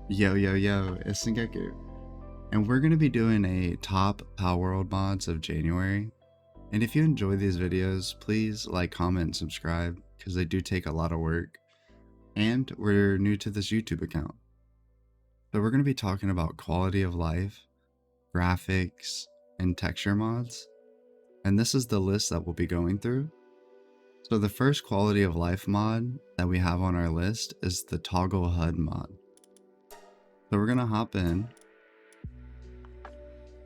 Yo, it's Sengeku. And we're going to be doing a top Palworld mods of January. And if you enjoy these videos, please like, comment, and subscribe, because they do take a lot of work. And we're new to this YouTube account. So we're going to be talking about quality of life, graphics, and texture mods. And this is the list that we'll be going through. So the first quality of life mod that we have on our list is the toggle HUD mod. So we're going to hop in.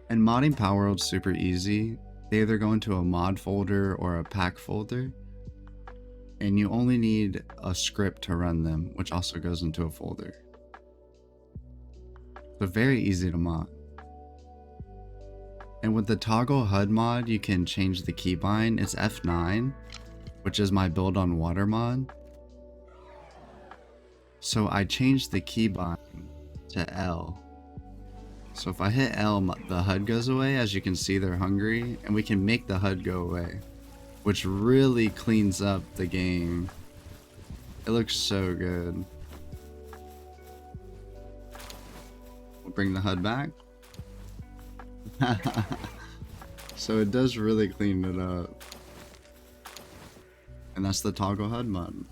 And modding Palworld's super easy. They either go into a mod folder or a pack folder. And you only need a script to run them, which also goes into a folder. So very easy to mod. And with the toggle HUD mod, you can change the keybind. It's F9, which is my build on water mod. So I changed the keybind to L. So if I hit L, the HUD goes away. As you can see, they're hungry, and we can make the HUD go away, which really cleans up the game. It looks so good. We'll bring the HUD back. So it does really clean it up. And that's the toggle HUD mod.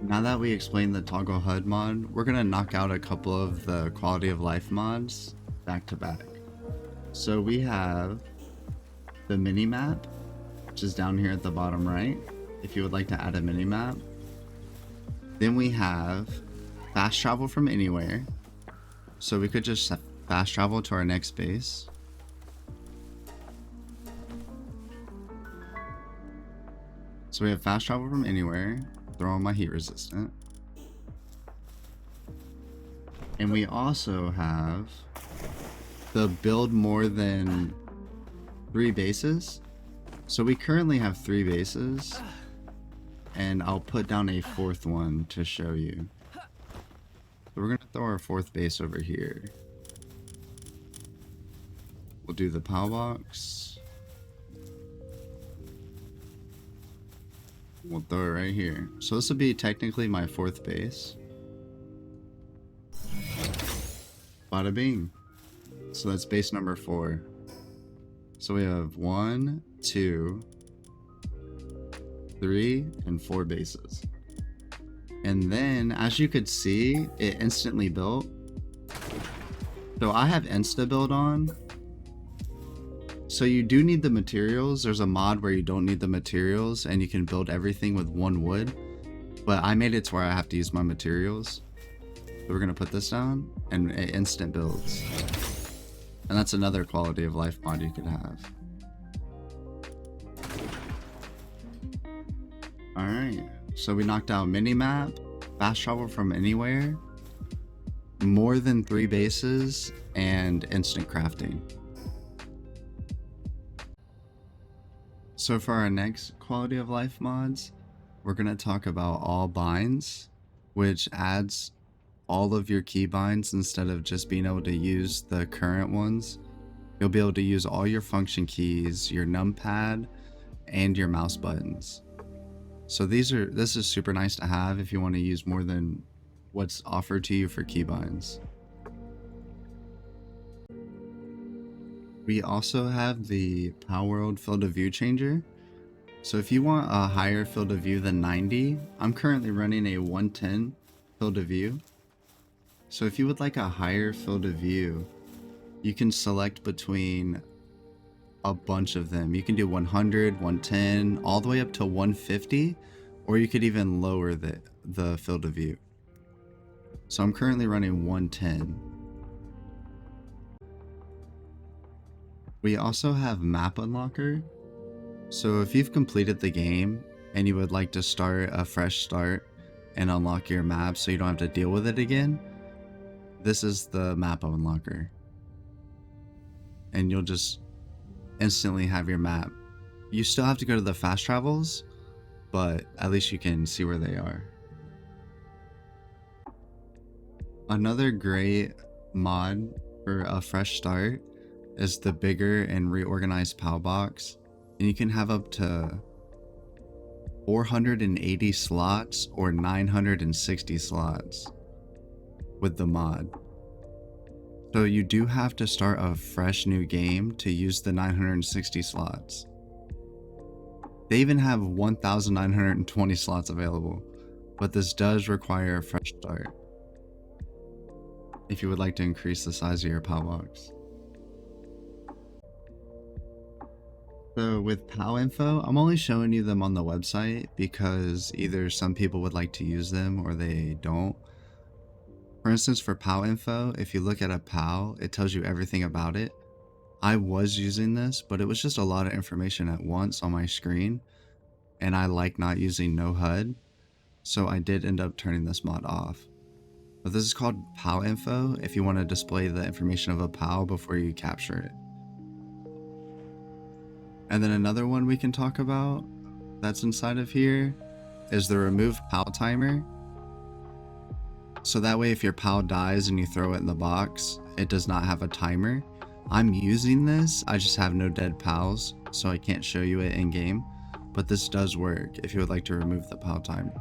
Now that we explained the toggle HUD mod, we're gonna knock out a couple of the quality of life mods back to back. So we have the mini map, which is down here at the bottom right, if you would like to add a mini map. Then we have fast travel from anywhere. So we could just fast travel to our next base. So we have fast travel from anywhere. Throw on my heat resistant. And we also have the build more than 3 bases. So we currently have 3 bases, and I'll put down a 4th one to show you. So we're gonna throw our 4th base over here. We'll do the PALBOX. We'll throw it right here. So this will be technically my 4th base. Bada bing. So that's base number 4. So we have 1, 2, 3, and 4 bases. And then, as you could see, it instantly built. So I have insta build on. So you do need the materials. There's a mod where you don't need the materials and you can build everything with 1 wood. But I made it to where I have to use my materials. So we're going to put this down and it instant builds. And that's another quality of life mod you could have. Alright, so we knocked out minimap, fast travel from anywhere, more than 3 bases, and instant crafting. So for our next quality of life mods, we're going to talk about all binds, which adds all of your keybinds instead of just being able to use the current ones. You'll be able to use all your function keys, your numpad, and your mouse buttons. So this is super nice to have if you want to use more than what's offered to you for keybinds. We also have the Palworld field of view changer. So if you want a higher field of view than 90, I'm currently running a 110 field of view. So if you would like a higher field of view, you can select between a bunch of them. You can do 100, 110, all the way up to 150, or you could even lower the field of view. So I'm currently running 110. We also have map unlocker. So if you've completed the game and you would like to start a fresh start and unlock your map so you don't have to deal with it again, this is the map unlocker. And you'll just instantly have your map. You still have to go to the fast travels, but at least you can see where they are. Another great mod for a fresh start is the bigger and reorganized PALBOX, and you can have up to 480 slots or 960 slots with the mod. So you do have to start a fresh new game to use the 960 slots. They even have 1,920 slots available, but this does require a fresh start if you would like to increase the size of your PalBox. So with PalInfo, I'm only showing you them on the website because either some people would like to use them or they don't. For instance, for PalInfo, if you look at a PAL, it tells you everything about it. I was using this, but it was just a lot of information at once on my screen, and I like not using no HUD, so I did end up turning this mod off. But this is called PalInfo if you want to display the information of a PAL before you capture it. And then another one we can talk about that's inside of here is the remove PAL timer. So that way if your PAL dies and you throw it in the box, it does not have a timer. I'm using this, I just have no dead PALs, so I can't show you it in game, but this does work if you would like to remove the PAL timer.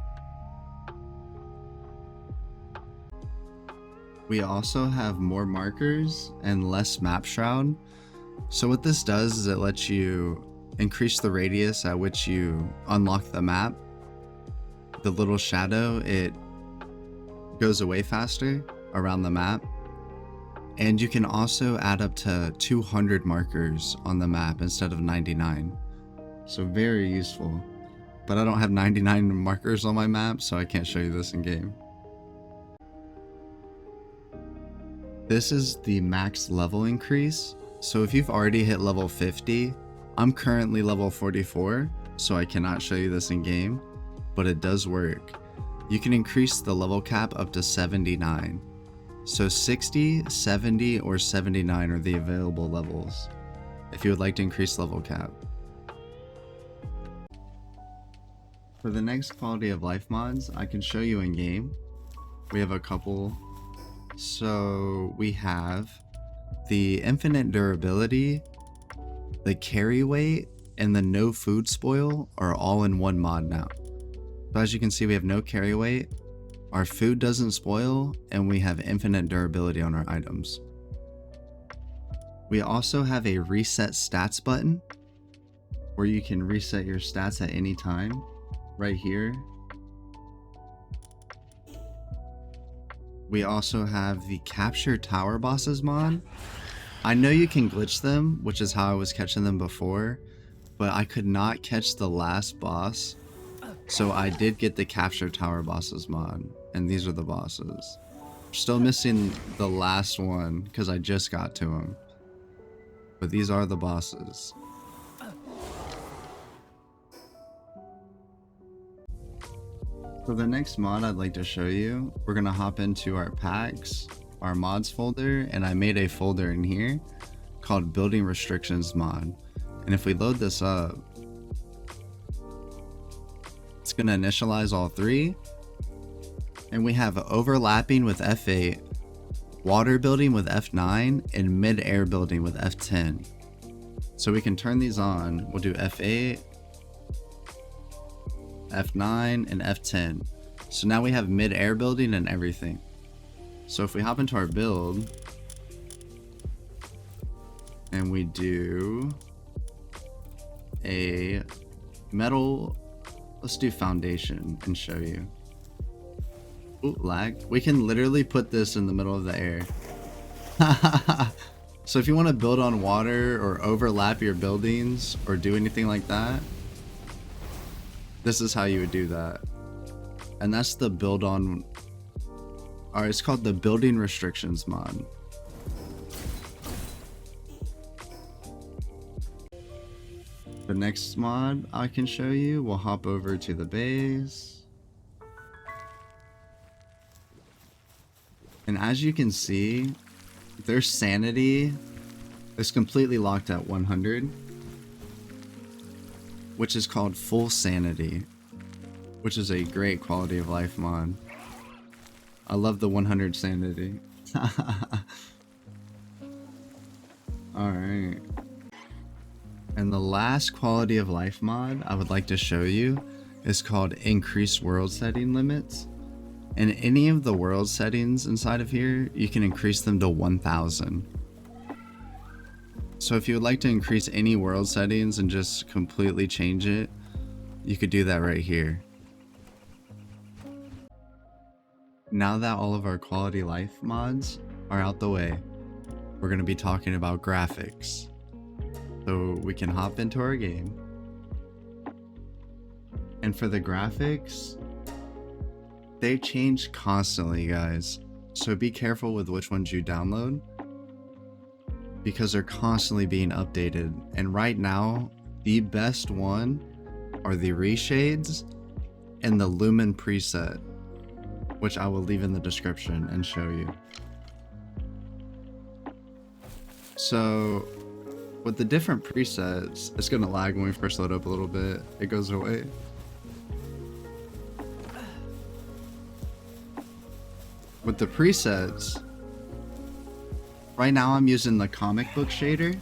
We also have more markers and less map shroud. So what this does is it lets you increase the radius at which you unlock the map. The little shadow, it goes away faster around the map. And you can also add up to 200 markers on the map instead of 99. So very useful. But I don't have 99 markers on my map, so I can't show you this in game. This is the max level increase. So if you've already hit level 50, I'm currently level 44, so I cannot show you this in game, but it does work. You can increase the level cap up to 79. So 60, 70, or 79 are the available levels if you would like to increase level cap. For the next quality of life mods, I can show you in game. We have a couple. So we have the infinite durability, the carry weight, and the no food spoil are all in one mod now. So as you can see, we have no carry weight, our food doesn't spoil, and we have infinite durability on our items. We also have a reset stats button where you can reset your stats at any time right here. We also have the capture tower bosses mod. I know you can glitch them, which is how I was catching them before, but I could not catch the last boss. So I did get the capture tower bosses mod, and these are the bosses. Still missing the last one because I just got to him. But these are the bosses. For the next mod I'd like to show you, we're going to hop into our packs, our mods folder, and I made a folder in here called building restrictions mod. And if we load this up, it's going to initialize all three. And we have overlapping with F8, water building with F9, and mid-air building with F10. So we can turn these on. We'll do F8, F9, and F10. So now we have mid-air building and everything. So if we hop into our build and we do a metal, let's do foundation and show you. Ooh, lag. We can literally put this in the middle of the air. So if you want to build on water or overlap your buildings or do anything like that, this is how you would do that. And that's the build on, or it's called the building restrictions mod. The next mod I can show you, we'll hop over to the base. And as you can see, their sanity is completely locked at 100, which is called full sanity, which is a great quality of life mod. I love the 100 sanity. Alright. And the last quality of life mod I would like to show you is called Increase World Setting Limits. And any of the world settings inside of here, you can increase them to 1000. So if you would like to increase any world settings and just completely change it, you could do that right here. Now that all of our quality life mods are out the way, we're going to be talking about graphics. So we can hop into our game. And for the graphics, they change constantly, guys. So be careful with which ones you download, because they're constantly being updated. And right now, the best one are the reshades and the Lumen preset, which I will leave in the description and show you. So with the different presets, it's gonna lag when we first load up a little bit. It goes away. With the presets, right now I'm using the comic book shader.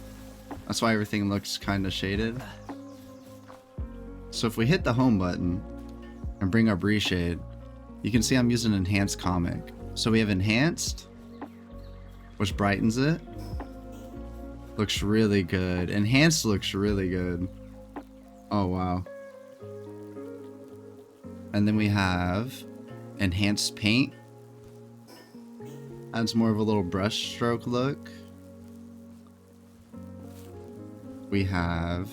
That's why everything looks kind of shaded. So if we hit the home button and bring up Reshade, you can see I'm using Enhanced Comic. So we have Enhanced, which brightens it. Looks really good. Enhanced looks really good. Oh, wow. And then we have Enhanced Paint. Adds more of a little brush stroke look. We have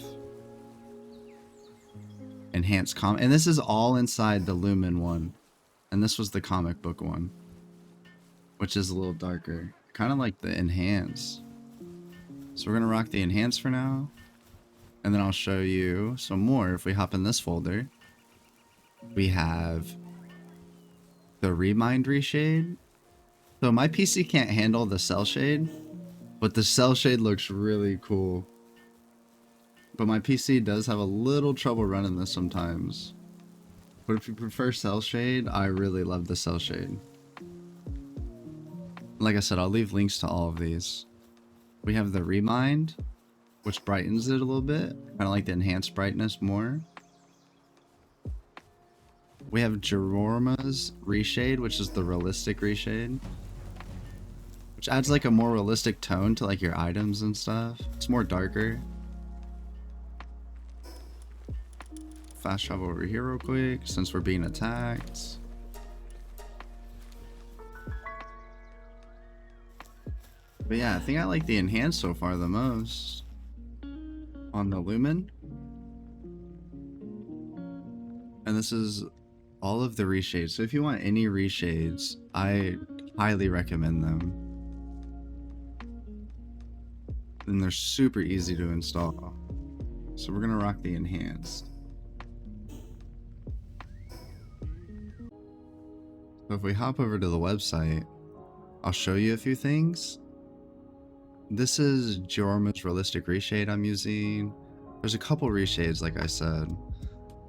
Enhanced Comic. And this is all inside the Lumen one. And this was the comic book one, which is a little darker. Kind of like the Enhance. So we're going to rock the Enhance for now. And then I'll show you some more. If we hop in this folder, we have the Remind Reshade. So my PC can't handle the Cellshade, but the Cellshade looks really cool. But my PC does have a little trouble running this sometimes. But if you prefer Cellshade, I really love the Cellshade. Like I said, I'll leave links to all of these. We have the Remind, which brightens it a little bit. Kind of like the enhanced brightness more. We have Giorma's Reshade, which is the realistic Reshade, which adds like a more realistic tone to like your items and stuff. It's more darker. Fast travel over here real quick since we're being attacked. But yeah, I think I like the Enhanced so far the most on the Lumen. And this is all of the reshades. So if you want any reshades, I highly recommend them. And they're super easy to install. So we're gonna rock the Enhanced. So if we hop over to the website, I'll show you a few things. This is Giorma's realistic reshade I'm using. There's a couple reshades, like I said.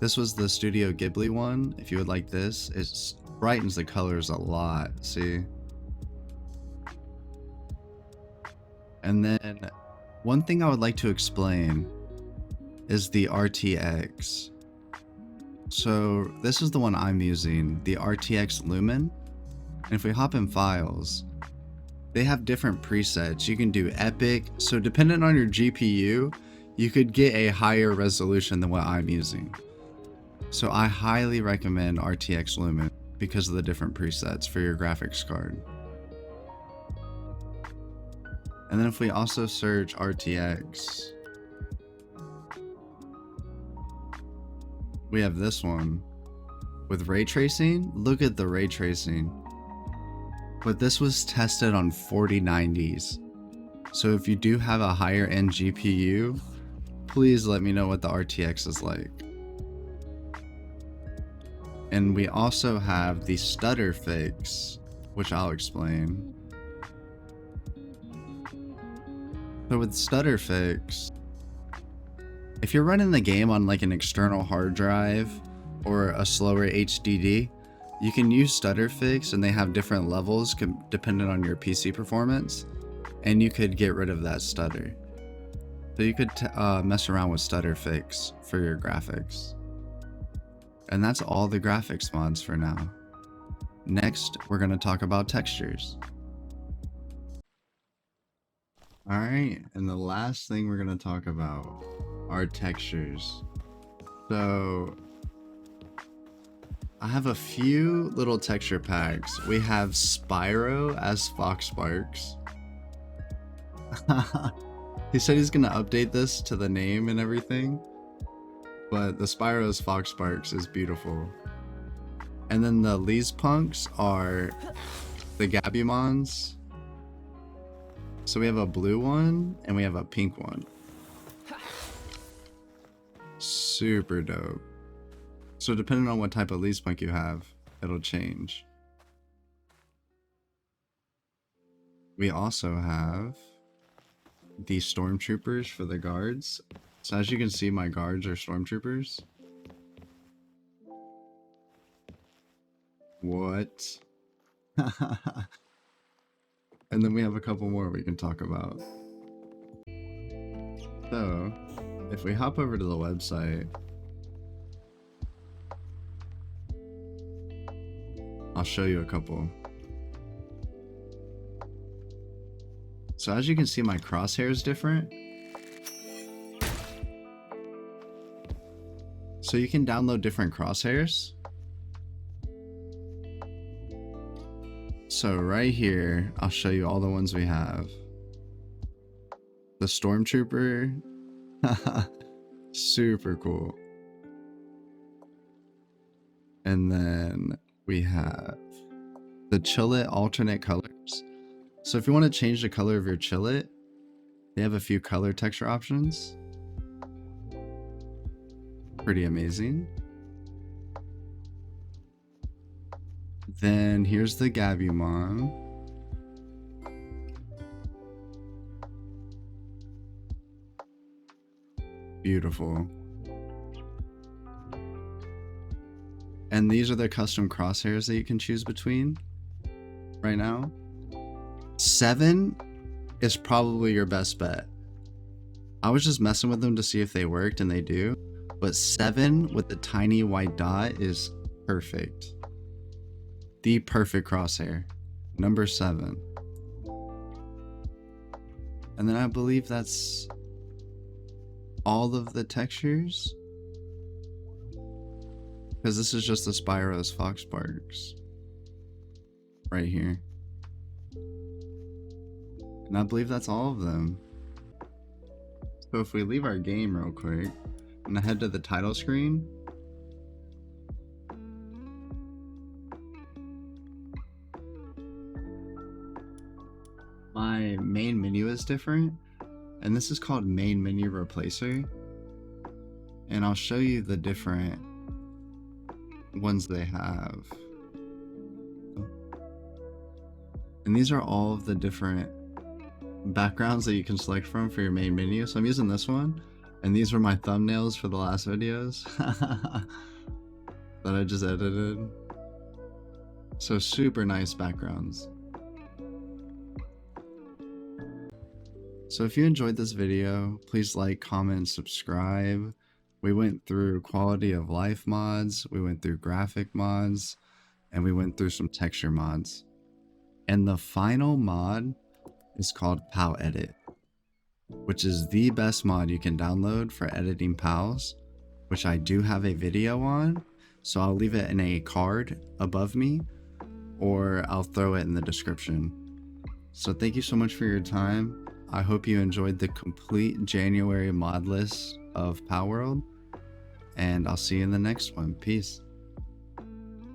This was the Studio Ghibli one. If you would like this, it brightens the colors a lot, see? And then one thing I would like to explain is the RTX. So this is the one I'm using, the RTX Lumen. And if we hop in files, they have different presets. You can do epic. So depending on your GPU, you could get a higher resolution than what I'm using. So I highly recommend RTX Lumen because of the different presets for your graphics card. And then if we also search RTX, we have this one with ray tracing. Look at the ray tracing. But this was tested on 4090s. So if you do have a higher end GPU, please let me know what the RTX is like. And we also have the Stutter Fix, which I'll explain. So with Stutter Fix, if you're running the game on like an external hard drive or a slower HDD, you can use Stutter Fix, and they have different levels depending on your PC performance, and you could get rid of that stutter. So you could mess around with Stutter Fix for your graphics. And that's all the graphics mods for now. Next, we're going to talk about textures. Alright, and the last thing we're going to talk about are textures. So, I have a few little texture packs. We have Spyro as Fox Sparks. He said he's going to update this to the name and everything. But the Spyro as Fox Sparks is beautiful. And then the Lee's Punks are the Gabumons. So we have a blue one and we have a pink one. Super dope. So depending on what type of Lee's Punk you have, it'll change. We also have the StormTroopers for the guards. So as you can see, my guards are StormTroopers. What? And then we have a couple more we can talk about. So, if we hop over to the website, I'll show you a couple. So as you can see, my crosshair is different. So you can download different crosshairs. So right here, I'll show you all the ones we have. The StormTrooper, super cool. And then we have the Chillet alternate colors. So if you want to change the color of your Chillet, they have a few color texture options. Pretty amazing. Then here's the Gabumon. Beautiful. And these are the custom crosshairs that you can choose between right now. 7 is probably your best bet. I was just messing with them to see if they worked, and they do. But 7 with the tiny white dot is perfect. The perfect crosshair. Number 7. And then I believe that's all of the textures. Because this is just the Spyro's Fox Sparks. Right here. And I believe that's all of them. So if we leave our game real quick and head to the title screen. My main menu is different. And this is called Main Menu Replacer. And I'll show you the different ones they have. And these are all of the different backgrounds that you can select from for your main menu. So I'm using this one, and these were my thumbnails for the last videos that I just edited. So super nice backgrounds. So if you enjoyed this video, please like, comment, subscribe. We went through quality of life mods, we went through graphic mods, and we went through some texture mods. And the final mod is called PalEdit, which is the best mod you can download for editing PALs, which I do have a video on, so I'll leave it in a card above me, or I'll throw it in the description. So thank you so much for your time. I hope you enjoyed the complete January mod list of Palworld, and I'll see you in the next one. Peace.